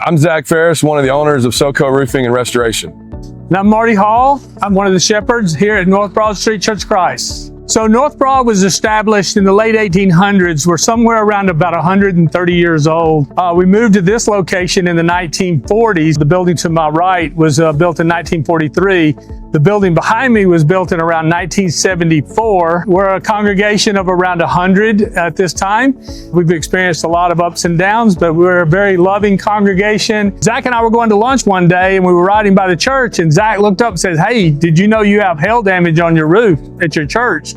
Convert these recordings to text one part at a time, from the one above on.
I'm Zack Farris, one of the owners of SOCO Roofing and Restoration. And I'm Marty Hall. I'm one of the shepherds here at North Broad Street Church of Christ. So North Broad was established in the late 1800s. We're somewhere around about 130 years old. We moved to this location in the 1940s. The building to my right was built in 1943. The building behind me was built in around 1974. We're a congregation of around 100 at this time. We've experienced a lot of ups and downs, but we're a very loving congregation. Zack and I were going to lunch one day and we were riding by the church, and Zack looked up and says, "Hey, did you know you have hail damage on your roof at your church?"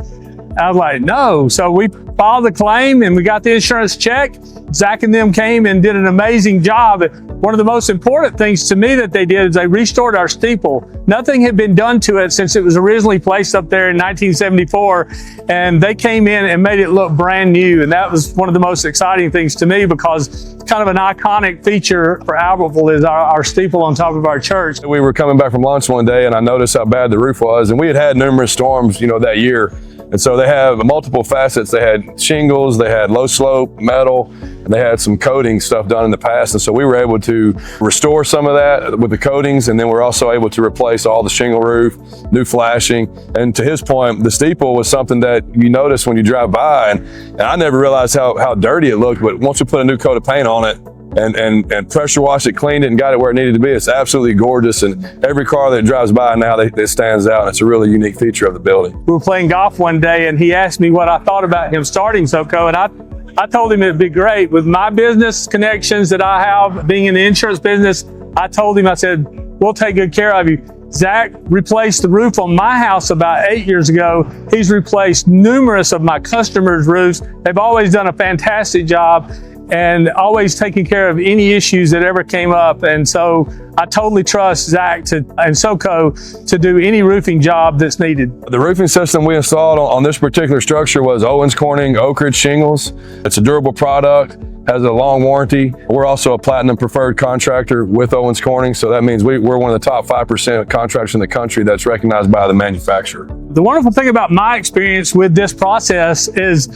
I was like, "No." So we filed the claim and we got the insurance check. Zack and them came and did an amazing job. One of the most important things to me that they did is they restored our steeple. Nothing had been done to it since it was originally placed up there in 1974. And they came in and made it look brand new. And that was one of the most exciting things to me, because kind of an iconic feature for Albertville is our steeple on top of our church. We were coming back from lunch one day and I noticed how bad the roof was. And we had had numerous storms, that year. And so they have multiple facets. They had shingles, they had low slope, metal, and they had some coating stuff done in the past. And so we were able to restore some of that with the coatings, and then we're also able to replace all the shingle roof, new flashing. And to his point, the steeple was something that you notice when you drive by, and I never realized how dirty it looked, but once we put a new coat of paint on it, and pressure washed it, cleaned it, and got it where it needed to be, it's absolutely gorgeous. And every car that drives by now, it stands out. And it's a really unique feature of the building. We were playing golf one day and he asked me what I thought about him starting SOCO, and I told him it'd be great. With my business connections that I have, being in the insurance business, I told him, I said, "We'll take good care of you." Zack replaced the roof on my house about 8 years ago. He's replaced numerous of my customers' roofs. They've always done a fantastic job and always taking care of any issues that ever came up. And so I totally trust Zack and SOCO to do any roofing job that's needed. The roofing system we installed on this particular structure was Owens Corning Oak Ridge shingles. It's a durable product, has a long warranty. We're also a platinum preferred contractor with Owens Corning, so that means we're one of the top 5% contractors in the country that's recognized by the manufacturer. The wonderful thing about my experience with this process is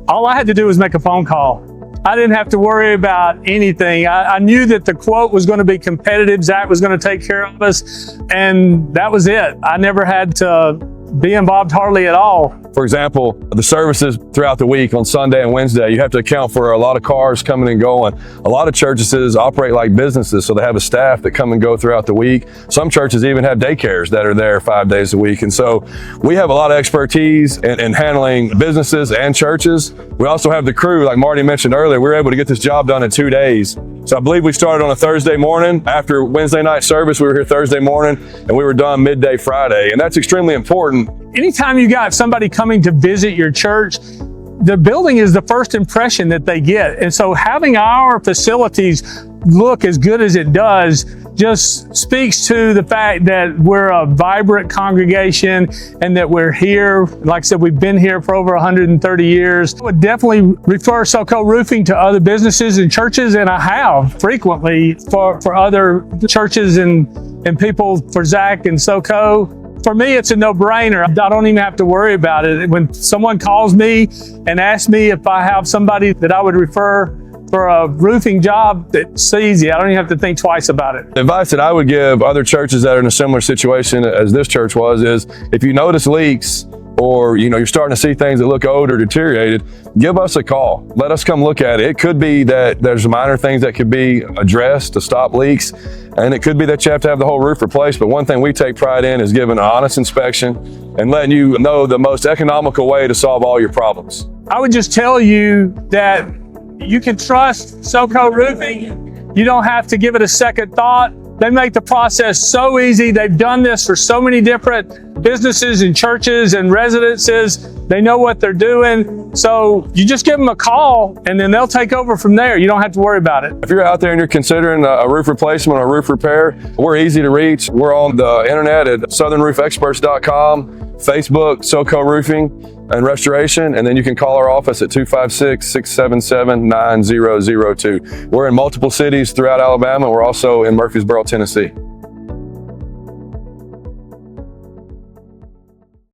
all I had to do was make a phone call. I didn't have to worry about anything. I knew that the quote was going to be competitive. Zack was going to take care of us, and that was it. I never had to be involved hardly at all. For example, the services throughout the week on Sunday and Wednesday, you have to account for a lot of cars coming and going. A lot of churches operate like businesses, so they have a staff that come and go throughout the week. Some churches even have daycares that are there 5 days a week. And so we have a lot of expertise in handling businesses and churches. We also have the crew, like Marty mentioned earlier. We were able to get this job done in 2 days. So I believe we started on a Thursday morning. After Wednesday night service, we were here Thursday morning, and we were done midday Friday. And that's extremely important. Anytime you got somebody coming to visit your church, the building is the first impression that they get. And so having our facilities look as good as it does just speaks to the fact that we're a vibrant congregation and that we're here. Like I said, we've been here for over 130 years. I would definitely refer SOCO Roofing to other businesses and churches, and I have frequently for other churches and people, for Zack and SOCO. For me, it's a no-brainer. I don't even have to worry about it. When someone calls me and asks me if I have somebody that I would refer for a roofing job, it's easy. I don't even have to think twice about it. The advice that I would give other churches that are in a similar situation as this church was is, if you notice leaks or you're starting to see things that look old or deteriorated, give us a call. Let us come look at it. It could be that there's minor things that could be addressed to stop leaks, and it could be that you have to have the whole roof replaced. But one thing we take pride in is giving an honest inspection and letting you know the most economical way to solve all your problems. I would just tell you that you can trust SOCO Roofing. You don't have to give it a second thought. They make the process so easy. They've done this for so many different businesses and churches and residences. They know what they're doing. So you just give them a call and then they'll take over from there. You don't have to worry about it. If you're out there and you're considering a roof replacement or a roof repair, we're easy to reach. We're on the internet at southernroofexperts.com, Facebook, SOCO Roofing and Restoration, and then you can call our office at 256-677-9002. We're in multiple cities throughout Alabama. We're also in Murfreesboro, Tennessee.